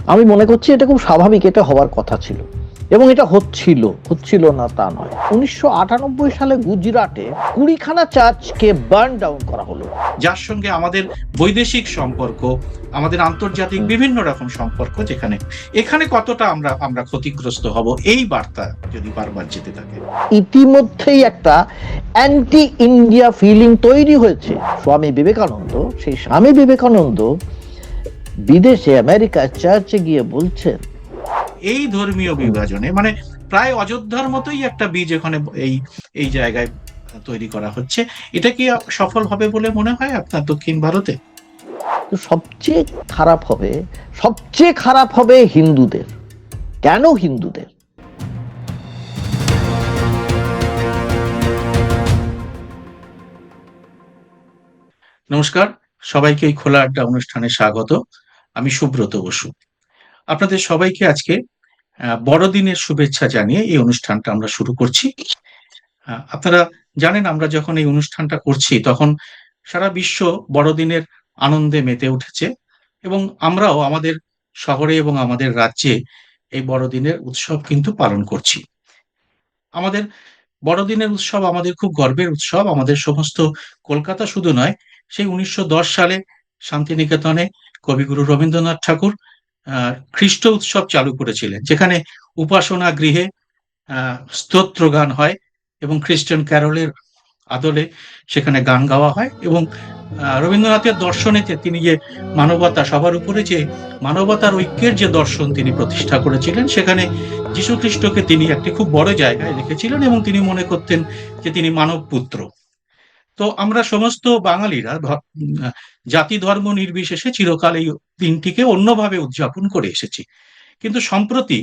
আমি মনে করছি এটা খুব স্বাভাবিক, এটা হওয়ার কথা ছিল এবং এটা হচ্ছিল না তা নয়। 1998 সালে গুজরাটে 20খানা চার্চকে বার্ন ডাউন করা হলো, যার সঙ্গে আমাদের বৈদেশিক সম্পর্ক, আমাদের আন্তর্জাতিক বিভিন্ন রকম সম্পর্ক, যেখানে এখানে কতটা আমরা ক্ষতিগ্রস্ত হব এই বার্তা যদি বারবার যেতে থাকে। ইতিমধ্যেই একটা অ্যান্টি ইন্ডিয়া ফিলিং তৈরি হয়েছে। স্বামী বিবেকানন্দ বিদেশে আমেরিকা চার্চে গিয়ে বলছেন এই ধর্মীয় বিভাজনে মানে প্রায় অযোধ্যার মতোই একটা বীজ এখানে এই জায়গায় তৈরি করা হচ্ছে। এটা কি সফল হবে বলে মনে হয় আপনার দক্ষিণ ভারতে? সবচেয়ে খারাপ হবে হিন্দুদের। কেন হিন্দুদের? নমস্কার, সবাইকে এই খোলা আড্ডা অনুষ্ঠানে স্বাগত। আমি সুব্রত বসু। আপনাদের সবাইকে আজকে বড়দিনের শুভেচ্ছা জানিয়ে এই অনুষ্ঠানটা আমরা শুরু করছি। আপনারা জানেন, আমরা যখন এই অনুষ্ঠানটা করছি তখন সারা বিশ্ব বড়দিনের আনন্দে মেতে উঠেছে এবং আমরাও আমাদের শহরে এবং আমাদের রাজ্যে এই বড়দিনের উৎসব কিন্তু পালন করছি। আমাদের বড়দিনের উৎসব আমাদের খুব গর্বের উৎসব। আমাদের সমস্ত কলকাতা শুধু নয়, সেই 1910 সালে শান্তিনিকেতনে কবিগুরু রবীন্দ্রনাথ ঠাকুর খ্রিস্ট উৎসব চালু করেছিলেন, যেখানে উপাসনা গৃহে স্তোত্র গান হয় এবং খ্রিস্টান ক্যারলের আদলে সেখানে গান গাওয়া হয়। এবং রবীন্দ্রনাথের দর্শনেতে তিনি যে মানবতা, সবার উপরে যে মানবতার ঐক্যের যে দর্শন তিনি প্রতিষ্ঠা করেছিলেন, সেখানে যীশু খ্রিস্টকে তিনি একটি খুব বড় জায়গায় রেখেছিলেন এবং তিনি মনে করতেন যে তিনি মানব পুত্র। তো আমরা সমস্ত বাঙালিরা জাতি ধর্ম নির্বিশেষে চিরকাল এই দিনটিকে অন্যভাবে উদযাপন করে এসেছি। কিন্তু সম্প্রতি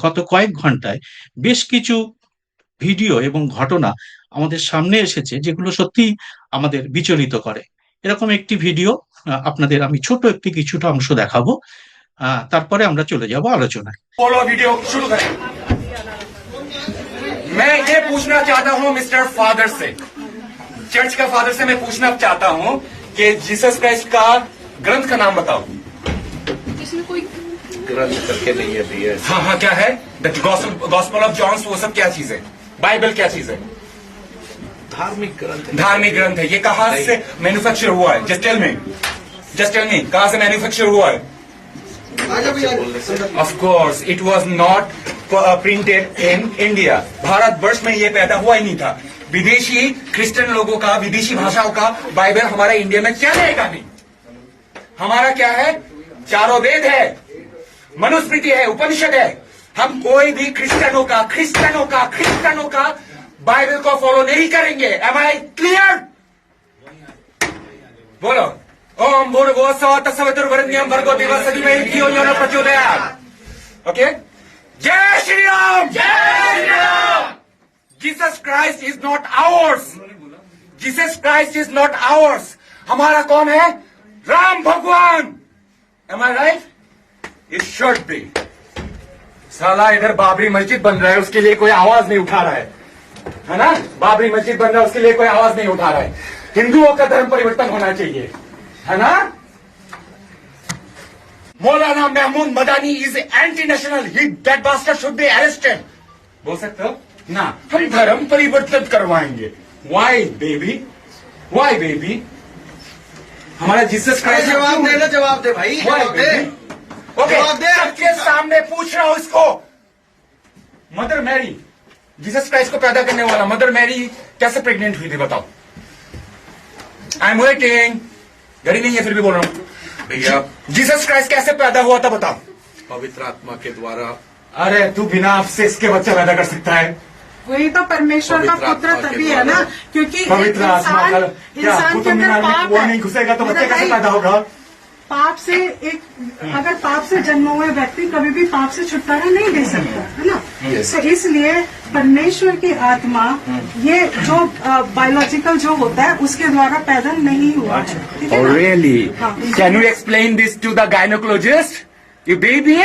গত কয়েক ঘন্টায় বেশ কিছু ভিডিও এবং ঘটনা আমাদের সামনে এসেছে যেগুলো সত্যি আমাদের বিচলিত করে। এরকম একটি ভিডিও আপনাদের আমি ছোট কিছুটা অংশ দেখাবো, তারপরে আমরা চলে যাব আলোচনায়। बोलो वीडियो शुरू करें। मैं ये पूछना चाहता हूँ मिस्टर फादर से, चर्च का फादर से मैं पूछना चाहता हूँ कि जीसस क्राइस्ट का ग्रंथ का नाम बताओ। इसमें कोई ग्रंथ करके नहीं है भैया। हाँ हाँ, क्या है? द गॉस्पेल ऑफ जॉन्स, वो सब क्या चीज है? बाइबल क्या चीज है? धार्मिक ग्रंथ है। धार्मिक ग्रंथ है। ये कहाँ से मैन्युफैक्चर हुआ है? जस्ट टेल मी कहाँ से मैन्युफैक्चर हुआ है? Of course, it was not printed in India. Bharatvarsh में ये पैदा हुआ ही नहीं था। विदेशी क्रिश्चियन लोगों का, विदेशी भाषाओं का बाइबल हमारा इंडिया में क्या रहेगा? नहीं, हमारा क्या है? चारों वेद है, मनुस्मृति है, उपनिषद है। हम कोई भी क्रिश्चियनों का बाइबल को फॉलो नहीं करेंगे। Am I clear? बोलो। ओम भूर्भुवस्सुः तत्सवितुर्वरेण्यं भर्गो देवस्य धीमहि धियो यो नः प्रचोदयात्। ओके, जय श्री राम। जय Shri Ram. Jesus Christ is not ours. Jesus Christ is not ours. हमारा कौन है? राम भगवान। Am I right? It should be. साला इधर बाबरी मस्जिद बन रहा है, उसके लिए कोई आवाज नहीं उठा रहा है ना? बाबरी मस्जिद बन रहा है, उसके लिए कोई आवाज नहीं उठा रहा है। हिंदुओं का धर्म परिवर्तन होना चाहिए, है ना? मौलाना Mahmood Madani is anti national, he that bastard should be arrested. बोल सकते हो ना? हम धर्म परिवर्तन करवाएंगे। Why baby? Why baby? हमारा जीसस क्राइस्ट जवाब दे भाई। ओके, सबके सामने पूछ रहा हूं इसको। मदर मैरी, जीसस क्राइस्ट को पैदा करने वाला मदर मैरी कैसे प्रेग्नेंट हुई थी बताओ? I am waiting. घड़ी नहीं है फिर भी बोल रहा हूं भैया, जीसस क्राइस्ट कैसे पैदा हुआ था बताओ? पवित्र आत्मा के द्वारा। अरे तू बिना आपसे इसके बच्चा पैदा कर सकता है? वही तो परमेश्वर का पुत्र तभी है ना, क्योंकि पवित्र आत्मा का क्या इंसान के अंदर पाप वो है। नहीं घुसेगा तो बच्चा कैसे पैदा होगा? पाप से अगर पाप से जन्म हुए व्यक्ति कभी भी पाप से छुटकारा नहीं दे सकता, है ना? तो इसलिए परमेश्वर की आत्मा ये जो बायोलॉजिकल जो होता है उसके द्वारा पैदा नहीं हुआ है। ठीक है ना? रियली? हाँ। Can you explain this to the gynaecologist? You baby,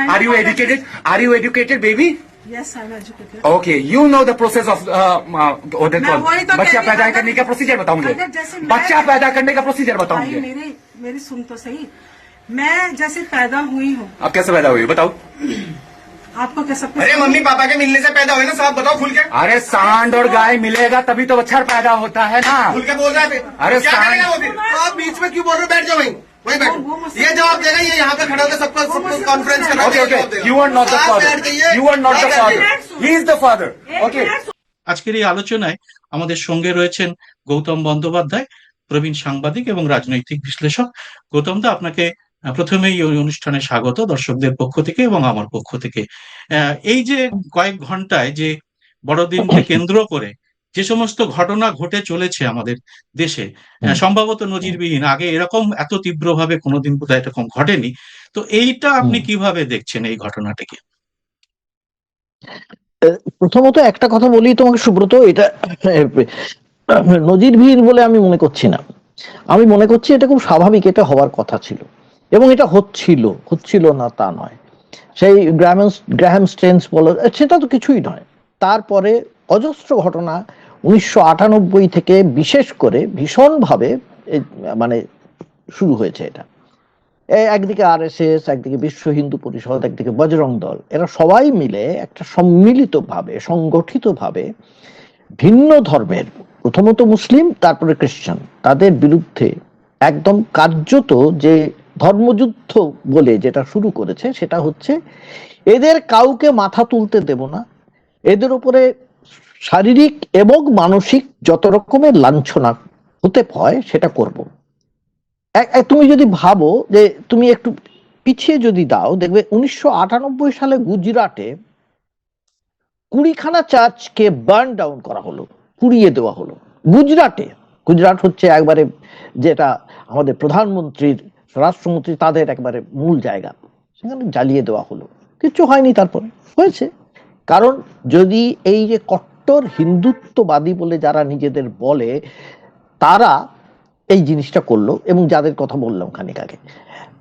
are you educated? Are you educated baby? Yes, I'm educated. Okay, you know the process of मैं वही तो बच्चा कह रही पैदा हूँ, करने का प्रोसीजर बताओ मुझे। अगर जैसे मैं- बच्चा पैदा करने का प्रोसीजर बताओ भाई मुझे। मेरी सुन तो सही। मैं जैसे पैदा हुई हूँ, आप कैसे पैदा हुई बताओ? आपको क्या सब कुछ अरे मम्मी पापा के मिलने से पैदा हुए ना, साहब बताओ खुल के। अरे सांड और गाय मिलेगा तभी तो बच्चा पैदा होता है ना। खुल के बोल रहा है फिर। अरे क्या सांड- करेगा वो फिर? तो आप बीच में क्यों बोल रहे हो? बैठ जाओ वहीं वो बैठो। मुझसे- ये जवाब देगा, ये यहाँ पे खड़ा होकर सबको कॉन्फ्रेंस कर रहा है। Okay okay, you are not the father, you are not the father, he is the father. Okay, আজকের এই আলোচনায় আমাদের সঙ্গে রয়েছেন গৌতম বন্দ্যোপাধ্যায়, প্রবীণ সাংবাদিক এবং রাজনৈতিক বিশ্লেষক। গৌতম দা, আপনাকে প্রথমেই এই অনুষ্ঠানে স্বাগত দর্শকদের পক্ষ থেকে এবং আমার পক্ষ থেকে। এই যে কয়েক ঘন্টায় যে বড়দিনকে কেন্দ্র করে যে সমস্ত ঘটনা ঘটে চলেছে আমাদের দেশে, সম্ভবত নজিরবিহীন, আগে এরকম এত তীব্রভাবে কোনোদিন বোধহয় এরকম ঘটেনি। তো এইটা আপনি কিভাবে দেখছেন এই ঘটনাটিকে? প্রথমত একটা কথা বলি তোমাকে সুব্রত, এটা নজিরবিহীন বলে আমি মনে করছি না। আমি মনে করছি এটা খুব স্বাভাবিক, এটা হওয়ার কথা ছিল এবং এটা হচ্ছিল না তা নয়। সেই গ্রাহাম স্টেন্স বলো, সেটা তো কিছুই নয়। তারপরে অজস্র ঘটনা 1998 থেকে বিশেষ করে ভীষণভাবে মানে শুরু হয়েছে এটা। একদিকে RSS, একদিকে বিশ্ব হিন্দু পরিষদ, একদিকে বজরং দল, এরা সবাই মিলে একটা সম্মিলিতভাবে সংগঠিতভাবে ভিন্ন ধর্মের, প্রথমত মুসলিম তারপরে খ্রিস্টান, তাদের বিরুদ্ধে একদম কার্যত যে ধর্মযুদ্ধ বলে যেটা শুরু করেছে, সেটা হচ্ছে এদের কাউকে মাথা তুলতে দেব না, এদের উপরে শারীরিক এবং মানসিক যত রকমের লাঞ্ছনা হতে হয় সেটা করব। তুমি যদি ভাবো যে তুমি একটু পিছিয়ে যদি দাও, দেখবে 1998 সালে গুজরাটে 20খানা চার্চকে বার্ন ডাউন করা হলো, পুড়িয়ে দেওয়া হলো গুজরাটে। গুজরাট হচ্ছে একবারে যেটা আমাদের প্রধানমন্ত্রীর, স্বরাষ্ট্রমন্ত্রী, তাদের একবারে মূল জায়গা, সেখানে জ্বালিয়ে দেওয়া হলো। কিছু হয়নি, তারপরে হয়েছে। কারণ যদি এই যে কট্টর হিন্দুত্ববাদী বলে যারা নিজেদের বলে, তারা এই জিনিসটা করলো, এবং যাদের কথা বললাম খানিক আগে,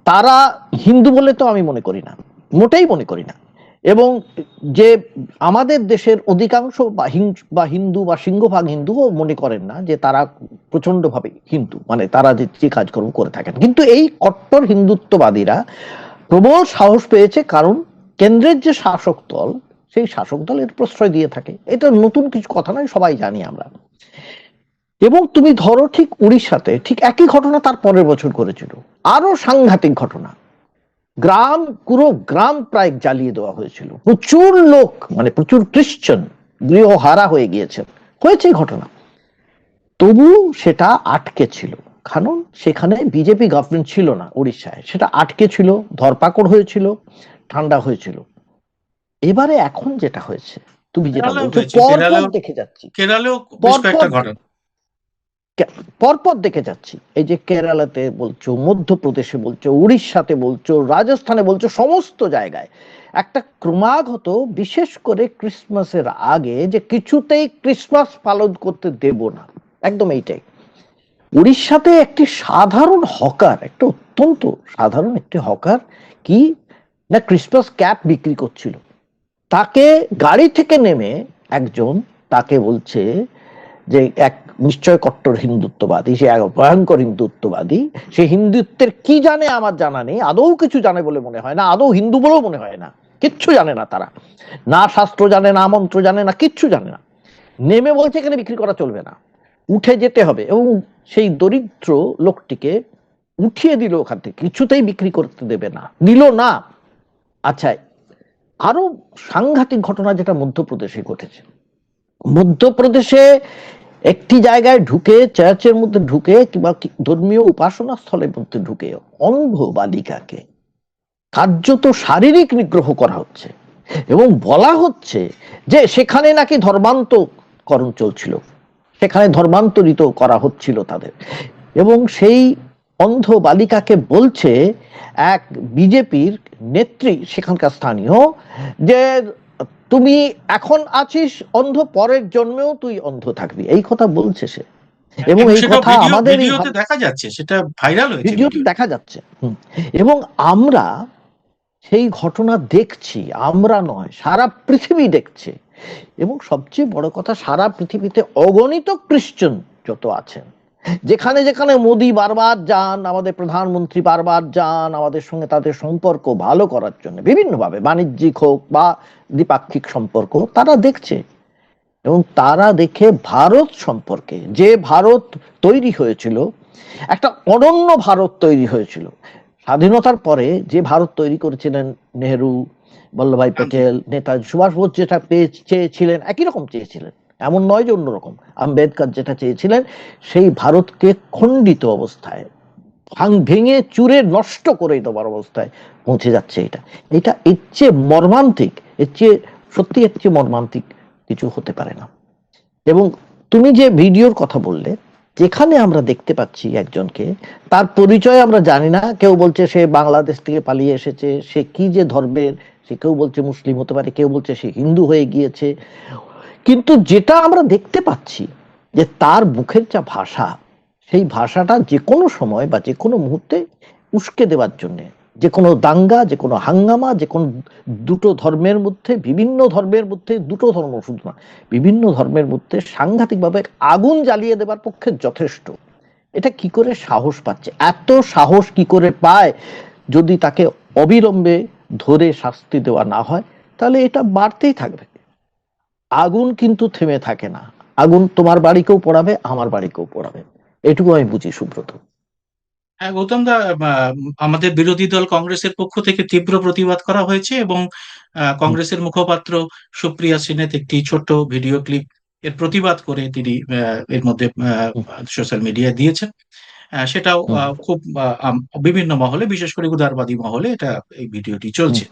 তারা হিন্দু বলে তো আমি মনে করি না, মোটেই মনে করি না। এবং যে আমাদের দেশের অধিকাংশ বা হিন্দু বা সিংহভাগ হিন্দুও মনে করেন না যে তারা প্রচন্ডভাবে হিন্দু, মানে তারা যে কাজকর্ম করে থাকেন। কিন্তু এই কট্টর হিন্দুত্ববাদীরা প্রবল সাহস পেয়েছে, কারণ কেন্দ্রের যে শাসক দল, সেই শাসক দল এর প্রশ্রয় দিয়ে থাকে। এটা নতুন কিছু কথা নয়, সবাই জানি আমরা। এবং তুমি ধরো ঠিক উড়িষ্যাতে ঠিক একই ঘটনা তার পরের বছর করেছিল, আরো সাংঘাতিক ঘটনা। পুরো গ্রাম প্রায় জ্বালিয়ে দেওয়া হয়েছিল, প্রচুর লোক, মানে প্রচুর খ্রিস্টান গৃহহারা হয়ে গিয়েছেন, হয়েছে ঘটনা। তবু সেটা আটকে ছিল, কারণ সেখানে বিজেপি গভর্নমেন্ট ছিল না উড়িষ্যায়, সেটা আটকে ছিল, ধরপাকড় হয়েছিল, ঠান্ডা হয়েছিল। এবারে এখন যেটা হয়েছে, তুমি যেটা বলছো, পরপর দেখে যাচ্ছি, কেরালেও বেশ কয়েকটা ঘটনা পরপর দেখে যাচ্ছি। এই যে কেরালাতে বলছো, মধ্যপ্রদেশে বলছো, উড়িষ্যাতে বলছো, রাজস্থানে বলছো, সমস্ত জায়গায় একটা ক্রমাগত, বিশেষ করে ক্রিসমাসের আগে, যে কিছুতেই ক্রিসমাস পালন করতে দেব না, একদম এইটাই। উড়িষ্যাতে একটি সাধারণ হকার, একটা অত্যন্ত সাধারণ একটি হকার, কি না ক্রিসমাস ক্যাপ বিক্রি করছিল, তাকে গাড়ি থেকে নেমে একজন তাকে বলছে যে এক নিশ্চয় কট্টর হিন্দুত্ববাদী, সে ভয়ঙ্কর হিন্দুত্ববাদী, সে হিন্দুত্বের কি জানে আমার জানা নেই, আদৌ কিছু জানে বলে মনে হয় না, আদৌ হিন্দু বলেও মনে হয় না, কিচ্ছু জানে না তারা, না শাস্ত্র জানে না, মন্ত্র জানে না, কিচ্ছু জানে না। নেমে বলছে এখানে বিক্রি করা চলবে না, উঠে যেতে হবে, এবং সেই দরিদ্র লোকটিকে উঠিয়ে দিল ওখান থেকে, কিছুতেই বিক্রি করতে দেবে না, দিল না। আচ্ছা, আরো সাংঘাতিক ঘটনা যেটা মধ্যপ্রদেশে ঘটেছে। মধ্যপ্রদেশে একটি জায়গায় ঢুকে, চার্চের মধ্যে ঢুকে কিংবা ধর্মীয় উপাসনা স্থলের মধ্যে ঢুকে অন্ধ বালিকাকে কার্যত শারীরিক নিগ্রহ করা হচ্ছে, এবং বলা হচ্ছে যে সেখানে নাকি ধর্মান্তকরণ চলছিল, সেখানে ধর্মান্তরিত করা হচ্ছিল তাদের। এবং সেই অন্ধ বালিকাকে বলছে এক বিজেপির নেত্রী, সেখানকার স্থানীয়, যে তুমি এখন আছিস অন্ধ, পরের জন্মেও তুই অন্ধ থাকবি, এই কথা বলছে সে। এবং এই কথা আমাদের দেখা যাচ্ছে, সেটা ভাইরাল হয়েছে, ভিডিওতে দেখা যাচ্ছে। এবং আমরা সেই ঘটনা দেখছি, আমরা নয়, সারা পৃথিবী দেখছে। এবং সবচেয়ে বড় কথা, সারা পৃথিবীতে অগণিত খ্রিস্টান যত আছেন, যেখানে যেখানে মোদি বারবার যান, আমাদের প্রধানমন্ত্রী বারবার যান আমাদের সঙ্গে তাদের সম্পর্ক ভালো করার জন্য, বিভিন্নভাবে বাণিজ্যিক হোক বা দ্বিপাক্ষিক সম্পর্ক, তারা দেখছে এবং তারা দেখে ভারত সম্পর্কে, যে ভারত তৈরি হয়েছিল, একটা অনন্য ভারত তৈরি হয়েছিল স্বাধীনতার পরে, যে ভারত তৈরি করেছিলেন নেহেরু, বল্লভভাই প্যাটেল, নেতাজি সুভাষ বোস যেটা চেয়েছিলেন, একই রকম চেয়েছিলেন, এমন নয় যে অন্যরকম, আম্বেদকর যেটা চেয়েছিলেন, সেই ভারতকে খণ্ডিত অবস্থায়, ভেঙে চুরে নষ্ট করে দেওয়ার অবস্থায় পৌঁছে যাচ্ছে। এটা এর চেয়ে মর্মান্তিক, সত্যি এর চেয়ে মর্মান্তিক কিছু হতে পারে না। এবং তুমি যে ভিডিওর কথা বললে, যেখানে আমরা দেখতে পাচ্ছি একজনকে, তার পরিচয় আমরা জানি না, কেউ বলছে সে বাংলাদেশ থেকে পালিয়ে এসেছে, সে কি যে ধর্মের, সে কেউ বলছে মুসলিম হতে পারে, কেউ বলছে সে হিন্দু হয়ে গিয়েছে, কিন্তু যেটা আমরা দেখতে পাচ্ছি যে তার মুখের যা ভাষা, সেই ভাষাটা যে কোনো সময় বা যে কোনো মুহূর্তে উস্কে দেওয়ার জন্য, যে কোনো দাঙ্গা, যে কোনো হাঙ্গামা, যে কোনো দুটো ধর্মের মধ্যে, বিভিন্ন ধর্মের মধ্যে, দুটো ধর্ম শুধু না, বিভিন্ন ধর্মের মধ্যে সাংঘাতিকভাবে আগুন জ্বালিয়ে দেবার পক্ষে যথেষ্ট। এটা কি করে সাহস পাচ্ছে, এত সাহস কি করে পায়? যদি তাকে অবিলম্বে ধরে শাস্তি দেওয়া না হয়, তাহলে এটা বাড়তেই থাকবে। আগুন কিন্তু থেমে থাকে না, আগুন তোমার বাড়িকেও পোড়াবে, আমার বাড়িকেও পোড়াবে, এটুকু আমি বুঝি সুব্রত। হ্যাঁ গৌতম দা, আমাদের বিরোধী দল কংগ্রেসের পক্ষ থেকে তীব্র প্রতিবাদ করা হয়েছে এবং কংগ্রেসের মুখপাত্র সুপ্রিয়া সেনের একটি ছোট্ট ভিডিও ক্লিপ এর প্রতিবাদ করে তিনি এর মধ্যে সোশ্যাল মিডিয়ায় দিয়েছেন। সেটাও খুব বিভিন্ন মহলে, বিশেষ করে উদারবাদী মহলে এই ভিডিওটি চলছে।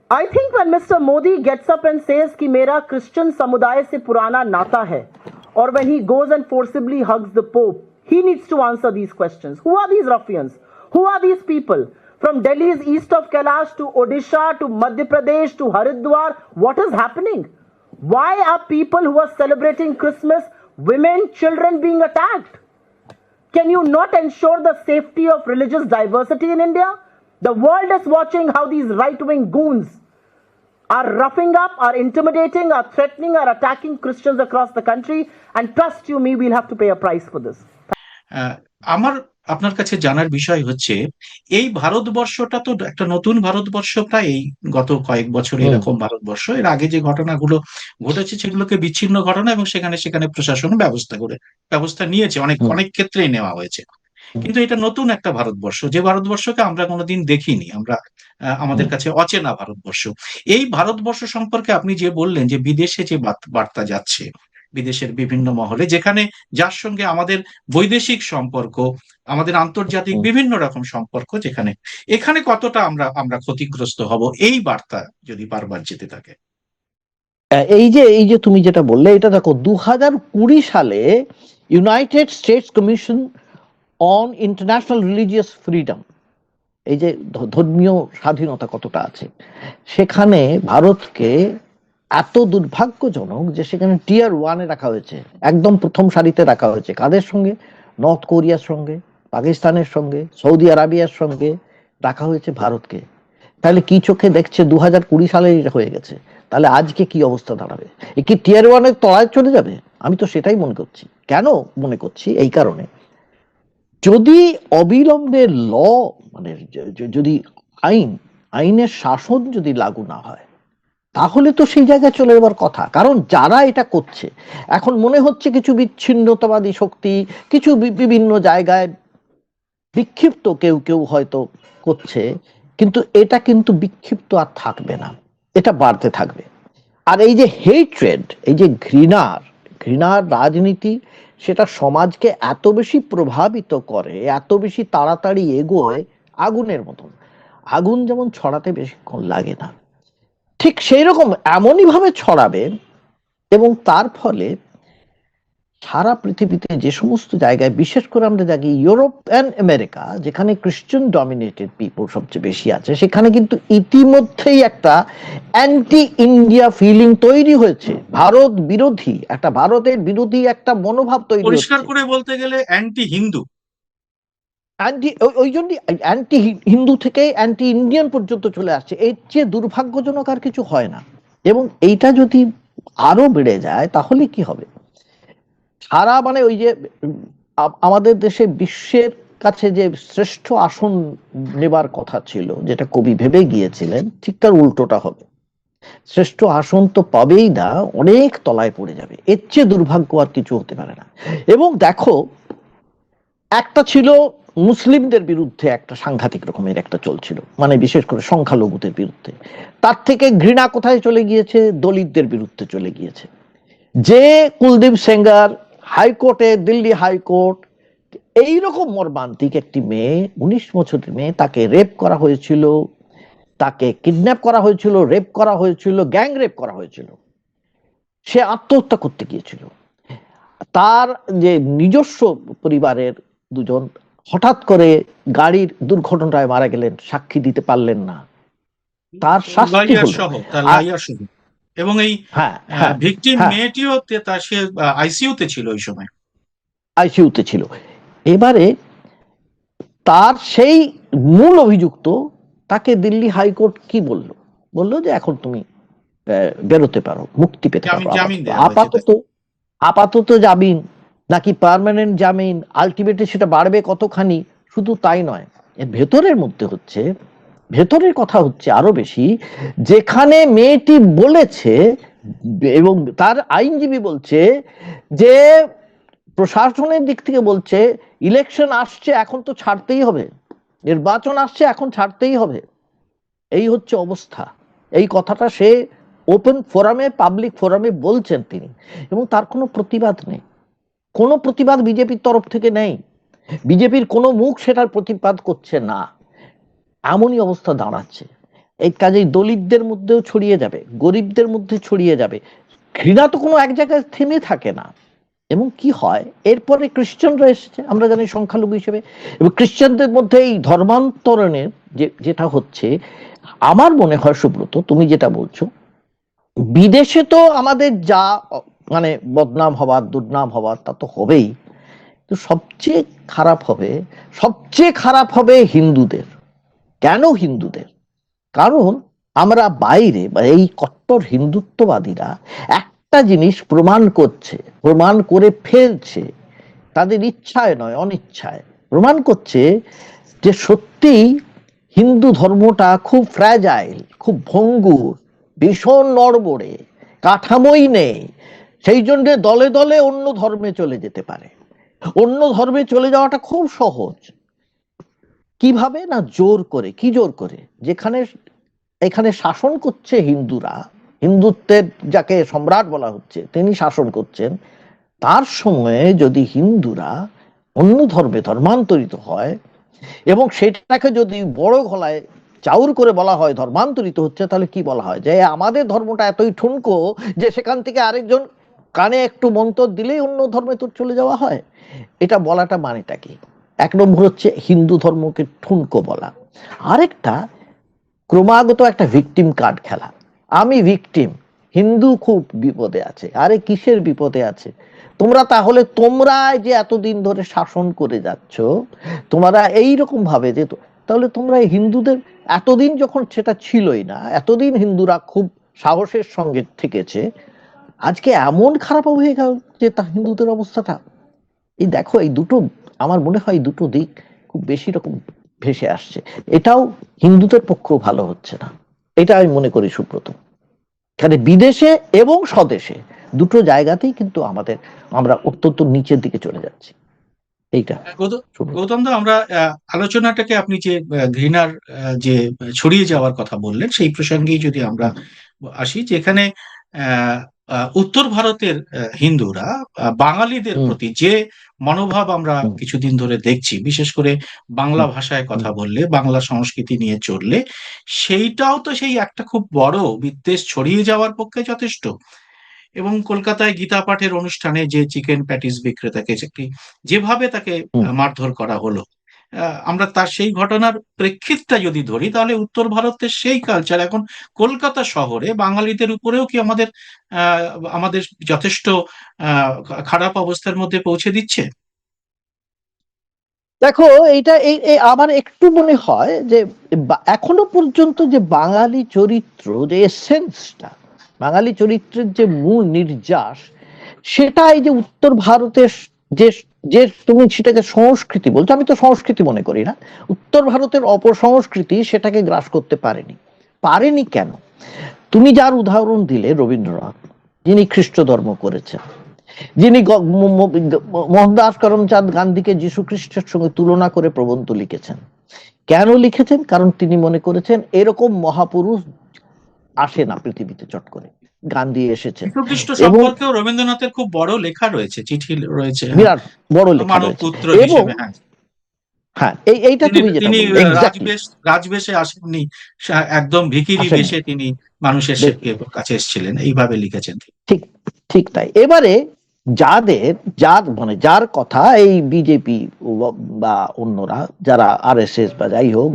I think when Mr. Modi gets up and says कि मेरा क्रिश्चियन समुदाय से पुराना नाता है, or when he goes and forcibly hugs the Pope, he needs to answer these questions. Who are these ruffians? Who are these people? From Delhi's east of Kailash to Odisha to Madhya Pradesh to Haridwar, what is happening? Why are people who are celebrating Christmas, women, children being attacked? Can you not ensure the safety of religious diversity in India? The world is watching how these right-wing goons are roughing up, are intimidating, are threatening, are attacking Christians across the country, and trust you me, we'll have to pay a price for this. আমার আপনার কাছে জানার বিষয় হচ্ছে, এই ভারতবর্ষটা তো একটা নতুন ভারতবর্ষ, প্রায় এই গত কয়েক বছর এরকম ভারতবর্ষ। এর আগে যে ঘটনাগুলো ঘটেছে সেগুলোকে বিচ্ছিন্ন ঘটনা, এবং সেখানে সেখানে প্রশাসন ব্যবস্থা নিয়েছে, অনেক ক্ষেত্রেই নেওয়া হয়েছে। কিন্তু এটা নতুন একটা ভারতবর্ষ, যে ভারতবর্ষকে আমরা কোনোদিন দেখিনি, আমাদের কাছে অচেনা ভারতবর্ষ। এই ভারতবর্ষ সম্পর্কে আপনি যে বললেন যে বিদেশে যে বার্তা যাচ্ছে, বিদেশের বিভিন্ন মহলে, যেখানে যার সঙ্গে আমাদের বৈদেশিক সম্পর্ক, আমাদের আন্তর্জাতিক বিভিন্ন রকম সম্পর্ক, এখানে কতটা আমরা ক্ষতিগ্রস্ত হব এই বার্তা যদি বারবার যেতে থাকে। এই যে তুমি যেটা বললে, এটা দেখো 2020 সালে United states commission on international religious freedom, এই যে ধর্মীয় স্বাধীনতা কতটা আছে, সেখানে ভারতকে এত দুর্ভাগ্যজনক যে সেখানে টিয়ার 1-এ রাখা হয়েছে, একদম প্রথম সারিতে রাখা হয়েছে। কাদের সঙ্গে? নর্থ কোরিয়ার সঙ্গে, পাকিস্তানের সঙ্গে, সৌদি আরবিয়ার সঙ্গে রাখা হয়েছে ভারতকে। তাহলে কি চোখে দেখছে? 2020 সালে এটা হয়ে গেছে, তাহলে আজকে কি অবস্থা দাঁড়াবে? এ কি টিয়ার 1-এর তলায় চলে যাবে? আমি তো সেটাই মনে করছি। কেন মনে করছি? এই কারণে, যদি অবিলম্বে মানে যদি আইনের শাসন যদি লাগু না হয়, তাহলে তো সেই জায়গায় চলে যাবার কথা। কারণ যারা এটা করছে, এখন মনে হচ্ছে কিছু বিচ্ছিন্নতাবাদী শক্তি কিছু বিভিন্ন জায়গায় বিক্ষিপ্ত কেউ কেউ হয়তো করছে, কিন্তু এটা কিন্তু বিক্ষিপ্ত আর থাকবে না, এটা বাড়তে থাকবে। আর এই যে হেট্রেড, এই যে ঘৃণার রাজনীতি, সেটা সমাজকে এত বেশি প্রভাবিত করে, এত বেশি তাড়াতাড়ি এগোয় আগুনের মতন। আগুন যেমন ছড়াতে বেশিক্ষণ লাগে না, ঠিক সেই রকম এমনই ভাবে ছড়াবে, এবং তার ফলে সারা পৃথিবীতে যে সমস্ত জায়গায়, বিশেষ করে আমরা দেখি ইউরোপ অ্যান্ড আমেরিকা, যেখানে খ্রিস্টান ডমিনেটেড পিপল সবচেয়ে বেশি আছে, সেখানে কিন্তু ইতিমধ্যেই একটা অ্যান্টি ইন্ডিয়া ফিলিং তৈরি হয়েছে, ভারতের বিরোধী একটা মনোভাব তৈরি হয়েছে। পরিষ্কার করে বলতে গেলে অ্যান্টি হিন্দু, ওই জন্য অ্যান্টি হিন্দু থেকে অ্যান্টি ইন্ডিয়ান পর্যন্ত চলে আসছে। এর চেয়ে দুর্ভাগ্যজনক আর কিছু হয় না। এবং এইটা যদি আরো বেড়ে যায় তাহলে কি হবে? সারা মানে ওই যে আমাদের দেশে বিশ্বের কাছে যে শ্রেষ্ঠ আসন নেবার কথা ছিল, যেটা কবি ভেবে গিয়েছিলেন, ঠিক তার উল্টোটা হবে। শ্রেষ্ঠ আসন তো পাবেই না, অনেক তলায় পড়ে যাবে। এর চেয়ে দুর্ভাগ্য আর কিছু হতে পারে না। এবং দেখো, একটা ছিল মুসলিমদের বিরুদ্ধে একটা সাংঘাতিক রকমের একটা চলছিল, মানে বিশেষ করে সংখ্যালঘুদের বিরুদ্ধে। তার থেকে ঘৃণা কোথায় চলে গিয়েছে? দলিতদের বিরুদ্ধে চলে গিয়েছে। যে কুলদীপ সেঙ্গার হাইকোর্টে, দিল্লি হাইকোর্ট, এইরকম মর্মান্তিক একটি মেয়ে, 19 বছরের মেয়ে, তাকে রেপ করা হয়েছিল, তাকে কিডন্যাপ করা হয়েছিল, রেপ করা হয়েছিল, গ্যাং রেপ করা হয়েছিল। সে আত্মহত্যা করতে গিয়েছিল। তার যে নিজস্ব পরিবারের দুজন হঠাৎ করে গাড়ির দুর্ঘটনায় মারা গেলেন, সাক্ষী দিতে পারলেন না, তার শাস্তি লাইয়ার হলো। সহ, তার আর- লাইয়ার সহ। এবং এই হ্যাঁ হ্যাঁ ভিকটিম হ্যাঁ, মেয়েটিও তার সে আইসিইউতে ছিল ওই সময়। আইসিইউতে ছিল। এবারে তার সেই মূল অভিযুক্ত, তাকে দিল্লি হাইকোর্ট কি বলল? বললো যে এখন তুমি বেরোতে পারো, মুক্তি পেতে পারো। জামিন দেওয়া হয়েছে। আপাতত আপাতত জামিন নাকি পার্মানেন্ট জামিন, আলটিমেটলি সেটা বাড়বে কতখানি। শুধু তাই নয়, এর ভেতরের মধ্যে হচ্ছে, ভেতরের কথা হচ্ছে আরো বেশি। যেখানে মেয়েটি বলেছে এবং তার আইনজীবী বলছে যে প্রশাসনের দিক থেকে বলছে ইলেকশন আসছে, এখন তো ছাড়তেই হবে, নির্বাচন আসছে, এখন ছাড়তেই হবে। এই হচ্ছে অবস্থা। এই কথাটা সে ওপেন ফোরামে, পাবলিক ফোরামে বলছেন তিনি, এবং তার কোনো প্রতিবাদ নেই। কোনো প্রতিবাদ বিজেপির তরফ থেকে নেই। বিজেপির কোনো মুখ সেটার প্রতিবাদ করছে না। এমনই অবস্থা দাঁড়াচ্ছে। এই কাজেই দলিতদের মধ্যেও ছড়িয়ে যাবে, গরিবদের মধ্যে ছড়িয়ে যাবে। ঘৃণা তো কোনো এক জায়গায় থেমে থাকে না। এবং কি হয়, এরপরে খ্রিস্টানরা এসেছে, আমরা জানি সংখ্যালঘু হিসেবে, এবং খ্রিস্টানদের মধ্যে এই ধর্মান্তরণের যেটা হচ্ছে, আমার মনে হয় সুব্রত, তুমি যেটা বলছো, বিদেশে তো আমাদের যা মানে বদনাম হবার, দুর্নাম হবার, তা তো হবেই। তো সবচেয়ে খারাপ হবে হিন্দুদের। কেন হিন্দুদের? কারণ আমরা বাইরে বা এই কট্টর হিন্দুত্ববাদীরা একটা জিনিস প্রমাণ করে ফেলছে, তাদের ইচ্ছায় নয়, অনিচ্ছায় প্রমাণ করছে যে সত্যি হিন্দু ধর্মটা খুব ফ্র্যাজাইল, খুব ভঙ্গুর, ভীষণ নড়বড়ে, কাঠামোই নেই। সেই জন্য দলে দলে অন্য ধর্মে চলে যেতে পারে। অন্য ধর্মে চলে যাওয়াটা খুব সহজ। কিভাবে? না জোর করে। কি জোর করে? যেখানে এখানে শাসন করছে হিন্দুরা, হিন্দুত্বের যাকে সম্রাট বলা হচ্ছে, তিনি শাসন করছেন, তার সময়ে যদি হিন্দুরা অন্য ধর্মে ধর্মান্তরিত হয় এবং সেটাকে যদি বড় গলায় চাউর করে বলা হয় ধর্মান্তরিত হচ্ছে, তাহলে কি বলা হয়? যে আমাদের ধর্মটা এতই ঠুনকো যে সেখান থেকে আরেকজন কানে একটু মন্তর দিলেই অন্য ধর্মে তো চলে যাওয়া হয়। এটা বলাটা মানেটা কি? এক নম্বর হচ্ছে হিন্দু ধর্মকে ঠুনকো বলা। আরেকটা ক্রমাগত একটা ভিকটিম কার্ড খেলা। আমি ভিকটিম, হিন্দু খুব বিপদে আছে। আরে কিসের বিপদে আছে? তোমরা যে এতদিন ধরে শাসন করে যাচ্ছ, তোমরা এইরকম ভাবে যে তাহলে তোমরা হিন্দুদের এতদিন যখন সেটা ছিলই না, এতদিন হিন্দুরা খুব সাহসের সঙ্গে থেকেছে, আজকে এমন খারাপ হয়ে গেল যে তা হিন্দুদের অবস্থাটা। এই দেখো, এই দুটো, আমার মনে হয় দুটো দিক খুব বেশি রকম ভেসে আসছে। এটাও হিন্দুদের পক্ষেও ভালো হচ্ছে না, এটা আমি মনে করি সুব্রত। কারণ বিদেশে এবং স্বদেশে দুটো জায়গাতেই কিন্তু আমরা অত্যন্ত নিচের দিকে চলে যাচ্ছি। এইটা গৌতম দা, আমরা আলোচনাটাকে, আপনি যে ঘৃণার যে ছড়িয়ে যাওয়ার কথা বললেন, সেই প্রসঙ্গেই যদি আমরা আসি, যেখানে উত্তর ভারতের হিন্দুরা বাঙালিদের প্রতি যে মনোভাব আমরা কিছুদিন ধরে দেখছি, বিশেষ করে বাংলা ভাষায় কথা বললে, বাংলা সংস্কৃতি নিয়ে চললে, সেইটাও তো সেই একটা খুব বড় বিদ্বেষ ছড়িয়ে যাওয়ার পক্ষে যথেষ্ট। এবং কলকাতায় গীতা পাঠের অনুষ্ঠানে যে চিকেন প্যাটিস বিক্রেতাকে যেভাবে তাকে মারধর করা হলো, আমরা তার সেই ঘটনার প্রেক্ষিতটা যদি ধরি, তাহলে উত্তর ভারতের সেই কালচার এখন কলকাতা শহরে বাঙালিদের উপরেও কি আমাদের যথেষ্ট খারাপ অবস্থার মধ্যে পৌঁছে দিচ্ছে? দেখো, এইটা আমার একটু মনে হয় যে এখনো পর্যন্ত যে বাঙালি চরিত্র, যে এসেন্সটা, বাঙালি চরিত্রের যে মূল নির্যাস, সেটা এই যে উত্তর ভারতের যে যে তুমি সেটাকে সংস্কৃতি বলছো, আমি তো সংস্কৃতি মনে করি না, উত্তর ভারতের অপসংস্কৃতি সেটাকে গ্রাস করতে পারেনি কেন? তুমি যার উদাহরণ দিলে রবীন্দ্রনাথ, যিনি খ্রিস্ট ধর্ম করেছেন, যিনি মোহনদাস করমচাঁদ গান্ধীকে যীশু খ্রিস্টের সঙ্গে তুলনা করে প্রবন্ধ লিখেছেন। কেন লিখেছেন? কারণ তিনি মনে করেছেন এরকম মহাপুরুষ আসে না পৃথিবীতে চট করে। গান্ধী এসেছেন যীশুখ্রিস্ট এবং সম্পর্কেও রবীন্দ্রনাথের খুব বড় লেখা রয়েছে, চিঠি রয়েছে, বিরাট বড় লেখা মানব রয়েছে। পুত্র এবং হিসেবে। হ্যাঁ, হ্যাঁ, এইটা তুমি যেটা তিনি বললে এক্স্যাক্টলি রাজবেশে আসেননি, একদম ভিখিরি আসেননি। বেশে তিনি মানুষের কাছে এসেছিলেন, এইভাবে লিখেছেন। ঠিক ঠিক তাই। এবারে যার কথা এই বিজেপি বা অন্যরা যারা আরএসএস বা যাই হোক,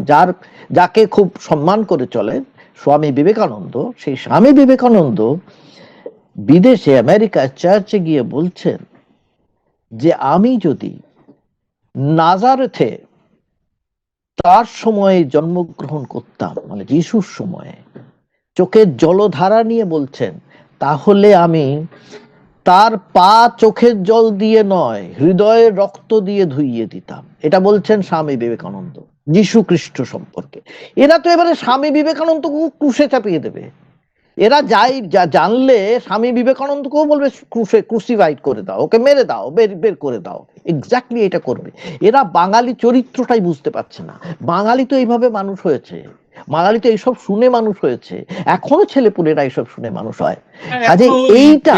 যাকে খুব সম্মান করে চলেন, স্বামী বিবেকানন্দ, সেই স্বামী বিবেকানন্দ বিদেশে আমেরিকায় চার্চে গিয়ে বলছেন যে আমি যদি নাজারেথে তার সময়ে জন্মগ্রহণ করতাম, মানে যিশুর সময়ে, চোখের জলধারা নিয়ে বলছেন, তাহলে আমি তার পা চোখের জল দিয়ে নয়, হৃদয়ের রক্ত দিয়ে ধুইয়ে দিতাম। এটা বলছেন স্বামী বিবেকানন্দ যীশু খ্রিস্ট সম্পর্কে। এরা তো এবারে স্বামী বিবেকানন্দকে ক্রুশে চাপিয়ে দেবে। এরা জানলে স্বামী বিবেকানন্দকেও বলবে ক্রুসিফাইড করে দাও, ওকে মেরে দাও, বের করে দাও। এক্স্যাক্টলি এটা করবে। এরা বাঙালি চরিত্রটাই বুঝতে পারছে না। বাঙালি তো এইভাবে মানুষ হয়েছে, বাঙালি তো এইসব শুনে মানুষ হয়েছে, এখনো ছেলেপুলেরা এইসব শুনে মানুষ হয়। কাজে এইটা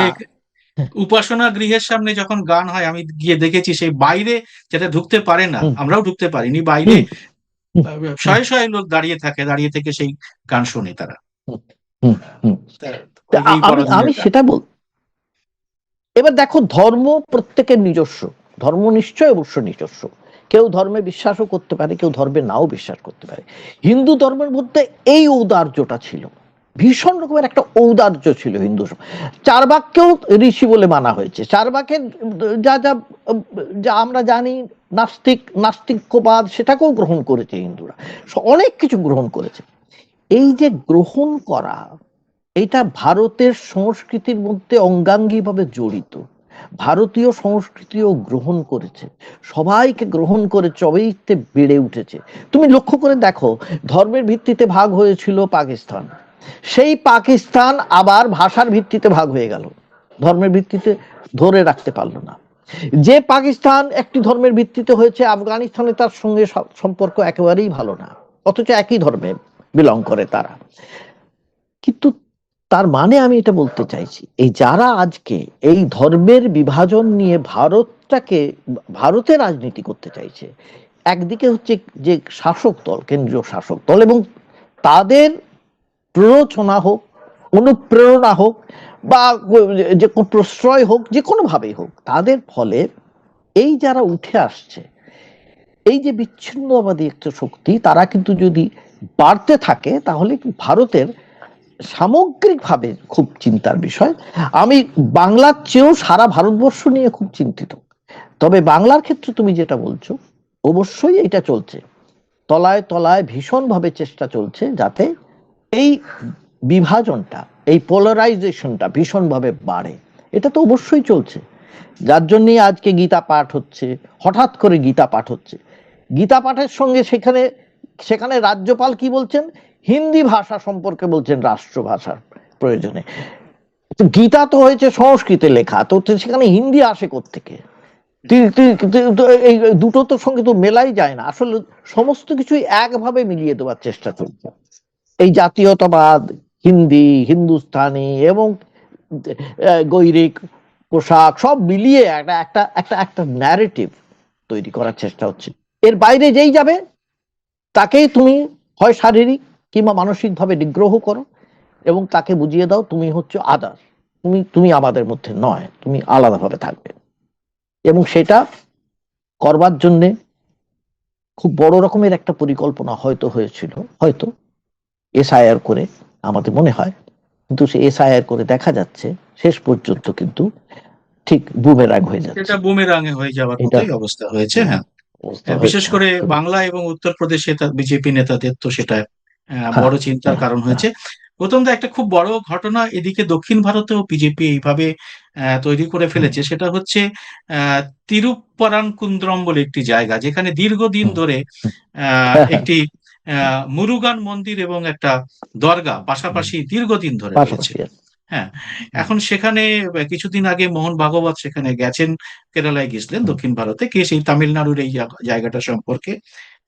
উপাসনা গৃহের সামনে যখন গান হয়, আমি গিয়ে দেখেছি, সেই বাইরে যেটা ঢুকতে পারে না, আমরাও ঢুকতে পারিনি, বাইরে শয়ে শয়ে লোক দাঁড়িয়ে থেকে সেই গান শোনে তারা। আমি সেটা বল। এবার দেখো, ধর্ম প্রত্যেকের নিজস্ব, ধর্ম নিশ্চয় অবশ্য নিজস্ব। কেউ ধর্মে বিশ্বাসও করতে পারে, কেউ ধর্মে নাও বিশ্বাস করতে পারে। হিন্দু ধর্মের মধ্যে এই ঔদার্যটা ছিল, ভীষণ রকমের একটা ঔদার্য ছিল হিন্দু। চারবাককেও ঋষি বলে মানা হয়েছে। চারবাকের যা যা যা আমরা জানি, নাস্তিক্যবাদ, সেটাকেও গ্রহণ করেছে হিন্দুরা, অনেক কিছু গ্রহণ করেছে। এই যে গ্রহণ করা, এটা ভারতের সংস্কৃতির মধ্যে অঙ্গাঙ্গিভাবে জড়িত। ভারতীয় সংস্কৃতিও গ্রহণ করেছে, সবাইকে গ্রহণ করে চবেইতে বেড়ে উঠেছে। তুমি লক্ষ্য করে দেখো, ধর্মের ভিত্তিতে ভাগ হয়েছিল পাকিস্তান, সেই পাকিস্তান আবার ভাষার ভিত্তিতে ভাগ হয়ে গেল, ধর্মের ভিত্তিতে ধরে রাখতে পারলো না। যে পাকিস্তান একটি ধর্মের ভিত্তিতে হয়েছে, আফগানিস্তানে তার সঙ্গে সম্পর্ক একেবারেই ভালো না, অথচ একই ধর্মে বিলং করে তারা। কিন্তু তার মানে আমি এটা বলতে চাইছি, এই যারা আজকে এই ধর্মের বিভাজন নিয়ে ভারতে রাজনীতি করতে চাইছে, একদিকে হচ্ছে যে শাসক দল, কেন্দ্রীয় শাসক দল, এবং তাদের প্ররোচনা হোক, অনুপ্রেরণা হোক, বা যে প্রশ্রয় হোক, যে কোনো ভাবেই হোক, তাদের ফলে এই যারা উঠে আসছে, এই যে বিচ্ছিন্নতাবাদী একটা শক্তি, তারা কিন্তু যদি বাড়তে থাকে, তাহলে ভারতের সামগ্রিকভাবে খুব চিন্তার বিষয়। আমি বাংলার চেয়েও সারা ভারতবর্ষ নিয়ে খুব চিন্তিত। তবে বাংলার ক্ষেত্রে তুমি যেটা বলছো, অবশ্যই এটা চলছে, তলায় তলায় ভীষণভাবে চেষ্টা চলছে যাতে এই বিভাজনটা, এই পোলারাইজেশনটা ভীষণভাবে বাড়ে। এটা তো অবশ্যই চলছে, যার জন্য আজকে গীতা পাঠ হচ্ছে, হঠাৎ করে গীতা পাঠ হচ্ছে। গীতা পাঠের সঙ্গে সেখানে রাজ্যপাল কি বলছেন? হিন্দি ভাষা সম্পর্কে বলছেন রাষ্ট্রভাষার প্রয়োজনে। গীতা তো হয়েছে সংস্কৃতে লেখা, তো সেখানে হিন্দি আসে কোত্থেকে? এই দুটো তো সঙ্গে তো মেলাই যায় না। আসলে সমস্ত কিছুই একভাবে মিলিয়ে দেওয়ার চেষ্টা চলছে। এই জাতীয়তাবাদ, হিন্দি, হিন্দুস্তানি এবং গৈরিক পোশাক সব মিলিয়ে একটা ন্যারেটিভ তৈরি করার চেষ্টা হচ্ছে। এর বাইরে যেই যাবে তাকেই তুমি হয় শারীরিক কিংবা মানসিকভাবে নিগ্রহ করো এবং তাকে বুঝিয়ে দাও তুমি হচ্ছে আদার, তুমি আমাদের মধ্যে নয়, তুমি আলাদাভাবে থাকবে। এবং সেটা করবার জন্যে খুব বড় রকমের একটা পরিকল্পনা হয়তো হয়েছিল, হয়তো এসআইআর করে, আমাদের মনে হয়। কিন্তু সে এসআইআর করে দেখা যাচ্ছে শেষ পর্যন্ত কিন্তু ঠিক বুমেরাং হয়ে যাচ্ছে। এটা বুমেরাং হয়ে যাওয়ার মতোই অবস্থা হয়েছে। হ্যাঁ, বিশেষ করে বাংলা এবং উত্তরপ্রদেশে বিজেপি নেতাদের তো সেটা বড় চিন্তার কারণ হয়েছে। প্রথম একটা খুব বড় ঘটনা এদিকে দক্ষিণ ভারতেও বিজেপি এইভাবে তৈরি করে ফেলেছে, সেটা হচ্ছে তিরুপরানকুন্দ্রম বলে একটি জায়গা, যেখানে দীর্ঘদিন ধরে একটি মুরুগান মন্দির এবং একটা দরগা পাশাপাশি দীর্ঘদিন ধরে রয়েছে। হ্যাঁ, এখন সেখানে কিছুদিন আগে মোহন ভাগবত সেখানে গেছেন, কেরালায় গেছিলেন দক্ষিণ ভারতে, কে সেই তামিলনাড়ুর এই জায়গাটা সম্পর্কে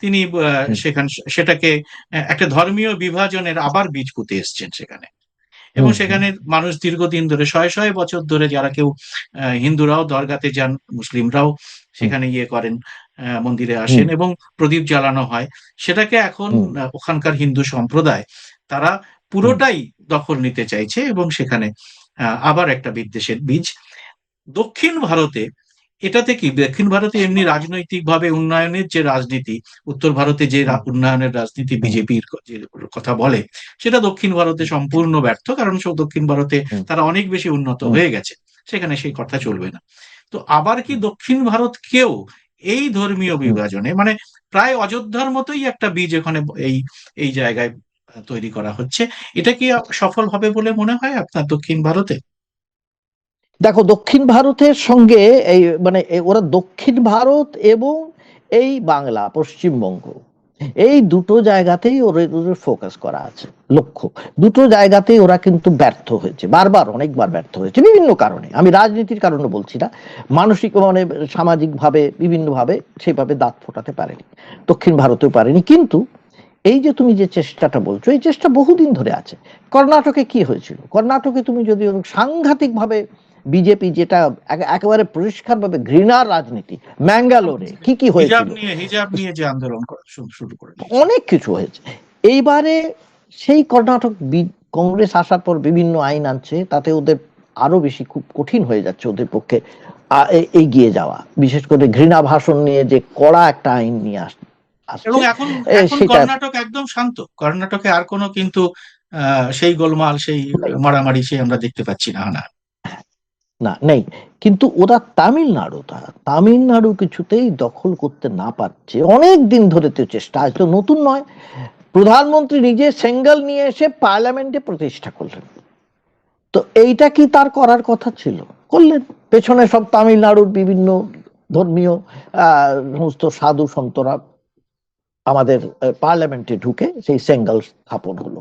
তিনি সেটাকে একটা ধর্মীয় বিভাজনের আবার বীজ পুঁতে এসছেন সেখানে। এবং সেখানে মানুষ দীর্ঘদিন ধরে শয়ে শয়ে বছর ধরে, যারা কেউ হিন্দুরাও দরগাতে যান, মুসলিমরাও সেখানে ইয়ে করেন, মন্দিরে আসেন এবং প্রদীপ জ্বালানো হয়, সেটাকে এখন ওখানকার হিন্দু সম্প্রদায় তারা পুরোটাই দখল নিতে চাইছে এবং সেখানে আবার একটা বিদ্বেষের বীজ। দক্ষিণ ভারতে এটাতে কি, দক্ষিণ ভারতে এমনি রাজনৈতিকভাবে উন্নয়নের যে রাজনীতি, উত্তর ভারতে যে উন্নয়নের রাজনীতি বিজেপির যে কথা বলে, সেটা দক্ষিণ ভারতে সম্পূর্ণ ব্যর্থ, কারণ সব দক্ষিণ ভারতে তারা অনেক বেশি উন্নত হয়ে গেছে, সেখানে সেই কথা চলবে না। তো আবার কি দক্ষিণ ভারতকেও এই ধর্মীয় বিভাজনে, মানে প্রায় অযোধ্যার মতোই একটা বীজ ওখানে এই জায়গায় তৈরি করা হচ্ছে, এটা কি সফল হবে বলে মনে হয় আপনার দক্ষিণ ভারতে? দেখো, দক্ষিণ ভারতের সঙ্গে এই মানে ওরা দক্ষিণ ভারত এবং এই বাংলা পশ্চিমবঙ্গ, এই দুটো জায়গাতেই ওদের ফোকাস করা আছে লক্ষ্য। দুটো জায়গাতেই ওরা কিন্তু ব্যর্থ হয়েছে, বারবার অনেকবার ব্যর্থ হয়েছে বিভিন্ন কারণে। আমি রাজনীতির কারণে বলছি না, মানসিক মানে সামাজিক ভাবে বিভিন্ন ভাবে সেভাবে দাঁত ফোটাতে পারেনি, দক্ষিণ ভারতেও পারেনি। কিন্তু এই যে তুমি যে চেষ্টাটা বলছো, এই চেষ্টা বহুদিন ধরে আছে। কর্ণাটকে কি হয়েছিল, কর্ণাটকে তুমি যদি সাংঘাতিক ভাবে বিজেপি যেটা একেবারে পরিষ্কার ভাবে ঘৃণার রাজনীতি, ম্যাঙ্গালোরে কি হয়েছিল, হিজাব নিয়ে যে আন্দোলন শুরু করে অনেক কিছু হয়েছে। এইবারে সেই কর্ণাটক কংগ্রেস আসার পর বিভিন্ন আইন আনছে, তাতে ওদের আরো বেশি খুব কঠিন হয়ে যাচ্ছে ওদের পক্ষে এগিয়ে যাওয়া, বিশেষ করে ঘৃণা ভাষণ নিয়ে যে কড়া একটা আইন নিয়ে আসছে। এবং এখন কর্ণাটক একদম শান্ত, কর্ণাটকে আর কোনো কিন্তু সেই গোলমাল, সেই মারামারি সেই আমরা দেখতে পাচ্ছি না। না, নেই। কিন্তু ওরা তামিলনাড়ু কিছুতেই দখল করতে না পারছে, অনেক দিন ধরে তো চেষ্টা, আজ তো নতুন নয়। প্রধানমন্ত্রী নিজে সেঙ্গেল নিয়ে এসে পার্লামেন্টে প্রতিষ্ঠা করলেন, তো এইটা কি তার করার কথা ছিল, করলেন। পেছনে সব তামিলনাড়ুর বিভিন্ন ধর্মীয় সমস্ত সাধু সন্তরা আমাদের পার্লামেন্টে ঢুকে সেই সেঙ্গেল স্থাপন হলো,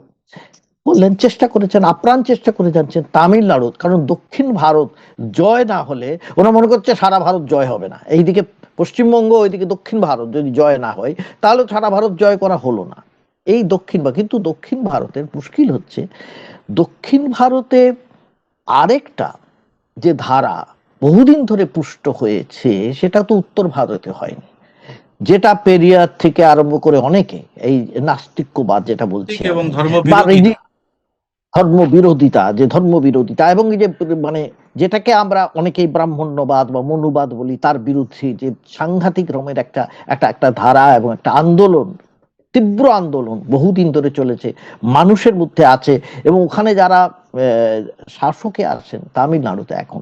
বললেন, চেষ্টা করেছেন, আপ্রাণ চেষ্টা করে যাচ্ছেন তামিলনাড়ু। কারণ দক্ষিণ ভারত জয় না হলে, ওরা মনে করছে সারা ভারত জয় হবে না, এইদিকে পশ্চিমবঙ্গ ওইদিকে দক্ষিণ ভারত যদি জয় না হয় তাহলে সারা ভারত জয় করা হলো না, এই কিন্তু দক্ষিণ ভারতের মুশকিল হচ্ছে, দক্ষিণ ভারতে আরেকটা যে ধারা বহুদিন ধরে পুষ্ট হয়েছে, সেটা তো উত্তর ভারতে হয়নি, যেটা পেরিয়ার থেকে আরম্ভ করে অনেকে এই নাস্তিক্যবাদ যেটা বলছে, ধর্মবিরোধিতা এবং এই যে মানে যেটাকে আমরা অনেকেই ব্রাহ্মণ্যবাদ বা মনুবাদ বলি, তার বিরুদ্ধে যে সাংঘাতিক রকমের একটা ধারা এবং একটা আন্দোলন, তীব্র আন্দোলন বহুদিন ধরে চলেছে, মানুষের মধ্যে আছে। এবং ওখানে যারা শাসকে আছেন তামিলনাড়ুতে এখন,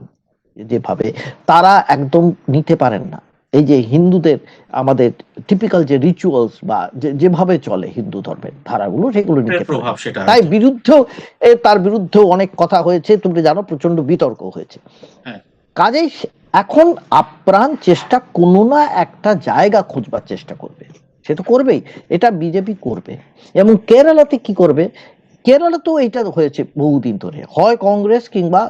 যেভাবে তারা একদম নিতে পারেন না এই যে হিন্দুদের, আমাদের টিপিক্যাল যে রিচুয়ালস বা যেভাবে চলে হিন্দু ধর্মের ধারাগুলো, সেগুলো নিতে পারেন, তাই তার বিরুদ্ধেও অনেক কথা হয়েছে, তুমি জানো, প্রচন্ড বিতর্ক হয়েছে। কাজেই এখন আপ্রাণ চেষ্টা কোনো না একটা জায়গা খুঁজবার চেষ্টা করবে, সে তো করবেই, এটা বিজেপি করবে। এবং কেরালাতে কি করবে, কেরালা তো এইটা হয়েছে বহুদিন ধরে, হয় কংগ্রেস কিংবা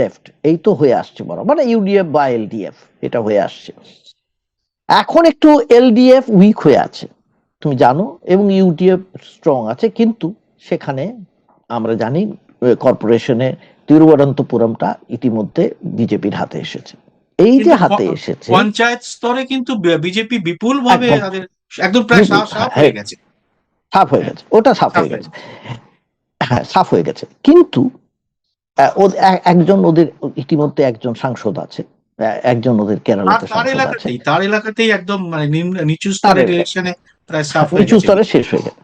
লেফট, এই তো হয়ে আসছে বড়, মানে ইউডিএফ বা এলডিএফ, এটা হয়ে আসছে। এখন একটু এলডিএফ উইক হয়ে আছে তুমি জানো, এবং ইউডিএফ স্ট্রং আছে, কিন্তু সেখানে আমরা জানি কর্পোরেশনে তিরুবনন্তপুরমটা ইতিমধ্যে বিজেপির হাতে এসেছে। এই যে হাতে এসেছে, পঞ্চায়েত স্তরে কিন্তু বিজেপি বিপুল ভাবে একদম প্রায় সাফ হয়ে গেছে, ওটা সাফ হয়ে গেছে, হ্যাঁ সাফ হয়ে গেছে। কিন্তু একজন ওদের ইতিমধ্যে একজন সাংসদ আছে, একজন ওদের কেরালাতে তার এলাকাতেই একদম মানে নিচু স্তরের ইলেকশনে প্রায় সাফ হয়ে গেছে, নিচু স্তরে শেষ হয়ে গেছে।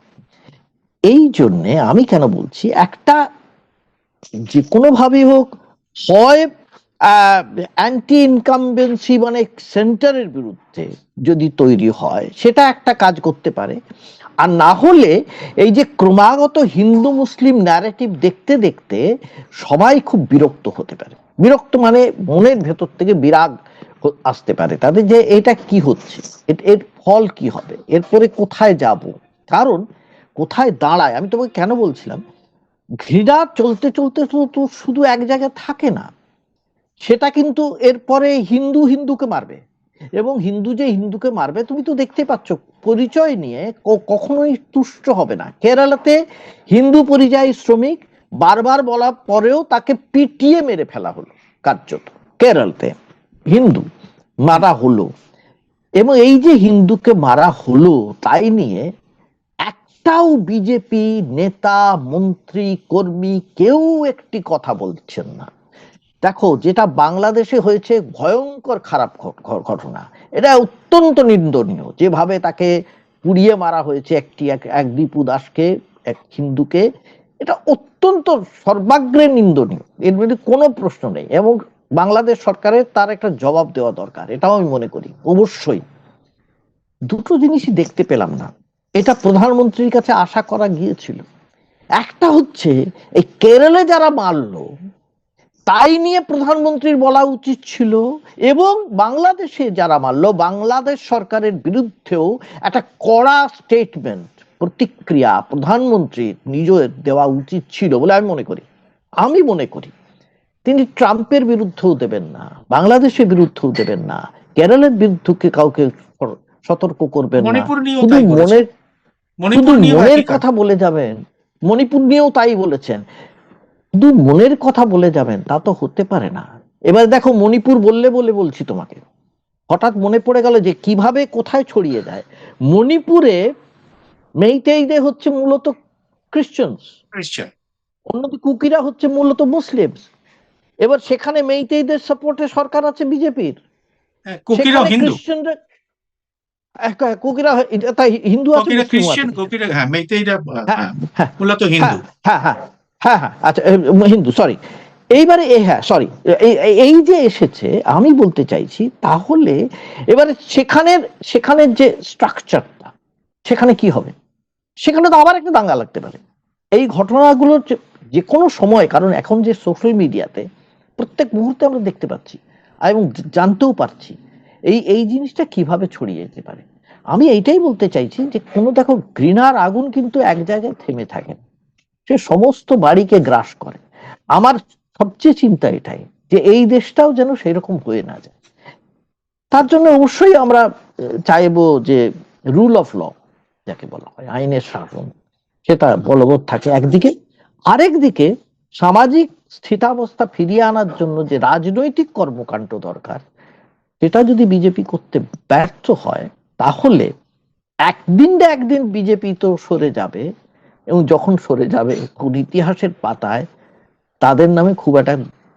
এই জন্যে আমি কেন বলছি, একটা যে কোনো ভাবে হোক, হয় অ্যান্টি ইনকামবেন্সি মানে সেন্টারের বিরুদ্ধে যদি তৈরি হয় সেটা একটা কাজ করতে পারে। আর না হলে এই যে ক্রমাগত হিন্দু মুসলিম ন্যারেটিভ দেখতে দেখতে সবাই খুব বিরক্ত হতে পারে। বিরক্ত মানে মনের ভেতর থেকে বিরাগ আসতে পারে তাদের যে এটা কি হচ্ছে, এর ফল কি হবে, এরপরে কোথায় যাব। কারণ কোথায় দাঁড়ায়, আমি তোমাকে কেন বলছিলাম, ঘৃণা চলতে চলতে তো শুধু এক জায়গায় থাকে না, সেটা কিন্তু এরপরে হিন্দু হিন্দুকে মারবে, এবং হিন্দু যে হিন্দুকে মারবে তুমি তো দেখতে পাচ্ছ পরিচয় নিয়ে কখনোই তুষ্ট হবে না। কেরালাতে হিন্দু পরিযায়ী শ্রমিক বারবার বলা পরেও তাকে পিটিয়ে মেরে ফেলা হলো, কার্যত কেরলতে হিন্দু মারা হলো। এবং এই যে হিন্দুকে মারা হলো তাই নিয়ে একটাও বিজেপি নেতা মন্ত্রী কর্মী কেউ একটি কথা বলছেন না। দেখো যেটা বাংলাদেশে হয়েছে ভয়ঙ্কর খারাপ ঘটনা, এটা অত্যন্ত নিন্দনীয়, যেভাবে তাকে পুড়িয়ে মারা হয়েছে এক দীপু দাসকে, এক হিন্দুকে, এটা অত্যন্ত সর্বাগ্রে নিন্দনীয়, এর মধ্যে কোনো প্রশ্ন নেই। এবং বাংলাদেশ সরকারের তার একটা জবাব দেওয়া দরকার, এটাও আমি মনে করি। অবশ্যই দুটো জিনিসই দেখতে পেলাম না, এটা প্রধানমন্ত্রীর কাছে আশা করা গিয়েছিল। একটা হচ্ছে এই কেরলে যারা মারলো তাই নিয়ে প্রধানমন্ত্রীর বলা উচিত ছিল, এবং বাংলাদেশে যারা মারলো বাংলাদেশ সরকারের বিরুদ্ধেও একটা কড়া স্টেটমেন্ট প্রতিক্রিয়া প্রধানমন্ত্রীর নিজের দেওয়া উচিত ছিল বলে আমি মনে করি। তিনি ট্রাম্পের বিরুদ্ধেও দেবেন না, বাংলাদেশের বিরুদ্ধেও দেবেন না, কেরলের বিরুদ্ধে কাউকে সতর্ক করবেন না, শুধু মনের কথা বলে যাবেন। মণিপুর নিয়েও তাই বলেছেন, শুধু মনের কথা বলে যাবেন তা তো হতে পারে না। এবার দেখো মণিপুর বলছি তোমাকে, হঠাৎ মনে পড়ে গেল যে কিভাবে কোথায় ছড়িয়ে যায়। মণিপুরে মেইতেইদের হচ্ছে মূলত খ্রিস্টান, অন্যদিকে কুকিরা হচ্ছে মূলত মুসলিম। এবার সেখানে মেইতেইদের সাপোর্টে সরকার আছে বিজেপির, কুকিরা হিন্দু আচ্ছা হিন্দু, সরি। এইবারে এই যে এসেছে, আমি বলতে চাইছি তাহলে এবারে সেখানের যে স্ট্রাকচারটা, সেখানে কি হবে, সেখানে তো আবার একটা দাঙ্গা লাগতে পারে। এই ঘটনাগুলো যে কোনো সময়, কারণ এখন যে সোশ্যাল মিডিয়াতে প্রত্যেক মুহূর্তে আমরা দেখতে পাচ্ছি এবং জানতেও পারছি এই জিনিসটা কিভাবে ছড়িয়ে যেতে পারে। আমি এইটাই বলতে চাইছি যে দেখো ঘৃণার আগুন কিন্তু এক জায়গায় থেমে থাকে না, সে সমস্ত বাড়িকে গ্রাস করে। আমার সবচেয়ে চিন্তা এটাই যে এই দেশটাও যেন সেরকম হয়ে না যায়। তার জন্য অবশ্যই আমরা চাইবো যে রুল অফ ল যাকে বলা হয়, আইনের শাসন, সেটা বলবৎ থাকে একদিকে, আরেকদিকে সামাজিক স্থিতাবস্থা ফিরিয়ে আনার জন্য যে রাজনৈতিক কর্মকাণ্ড দরকার, সেটা যদি বিজেপি করতে ব্যর্থ হয় তাহলে একদিন বিজেপি তো সরে যাবে, এবং যখন সরে যাবে ইতিহাসের পাতায় তাদের নামে খুব একটা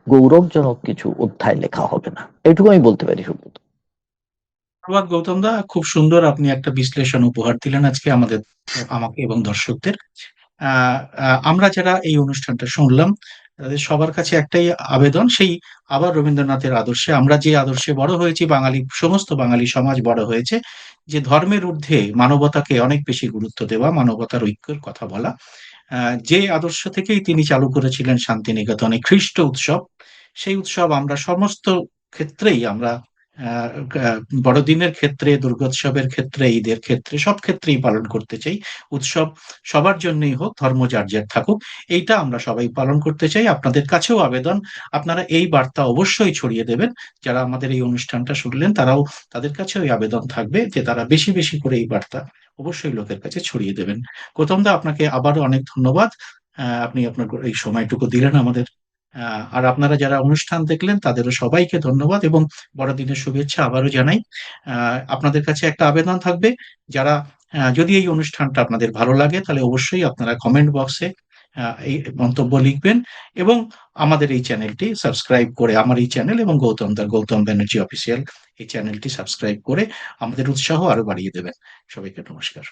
গৌরবজনক কিছু অধ্যায় লেখা হবে না, এটুকু আমি বলতে পারি। সুব্রত, ধন্যবাদ গৌতম দা, খুব সুন্দর আপনি একটা বিশ্লেষণ উপহার দিলেন আজকে আমাকে এবং দর্শকদের। আমরা যারা এই অনুষ্ঠানটা শুনলাম তাদের সবার কাছে একটাই আবেদন, সেই আবার রবীন্দ্রনাথের আদর্শে, আমরা যে আদর্শে বড় হয়েছি, সমস্ত বাঙালি সমাজ বড় হয়েছে, যে ধর্মের ঊর্ধ্বে মানবতাকে অনেক বেশি গুরুত্ব দেওয়া, মানবতার ঐক্যের কথা বলা, যে আদর্শ থেকেই তিনি চালু করেছিলেন শান্তিনিকেতনে খ্রিস্ট উৎসব। সেই উৎসব আমরা সমস্ত ক্ষেত্রেই, আমরা বড়দিনের ক্ষেত্রে, দুর্গোৎসবের ক্ষেত্রে, ঈদের ক্ষেত্রে, সব ক্ষেত্রেই পালন করতে চাই। উৎসব সবার জন্যই হোক, ধর্ম যার যার থাকুক, এইটা আমরা সবাই পালন করতে চাই। আপনাদের কাছেও আবেদন, আপনারা এই বার্তা অবশ্যই ছড়িয়ে দেবেন। যারা আমাদের এই অনুষ্ঠানটা শুনলেন তাদের কাছেও এই আবেদন থাকবে যে তারা বেশি বেশি করে এই বার্তা অবশ্যই লোকের কাছে ছড়িয়ে দেবেন। গৌতম দা, আপনাকে আবারও অনেক ধন্যবাদ, আপনি আপনার এই সময়টুকু দিলেন আমাদের। আর আপনারা যারা অনুষ্ঠান দেখলেন তাদেরও সবাইকে ধন্যবাদ এবং বড়দিনের শুভেচ্ছা আবারও জানাই। আপনাদের কাছে একটা আবেদন থাকবে, যারা যদি এই অনুষ্ঠানটা আপনাদের ভালো লাগে তাহলে অবশ্যই আপনারা কমেন্ট বক্সে এই মন্তব্য লিখবেন, এবং আমাদের এই চ্যানেলটি সাবস্ক্রাইব করে, আমার এই চ্যানেল এবং গৌতম ব্যানার্জি অফিসিয়াল এই চ্যানেলটি সাবস্ক্রাইব করে আমাদের উৎসাহ আরো বাড়িয়ে দেবেন। সবাইকে নমস্কার।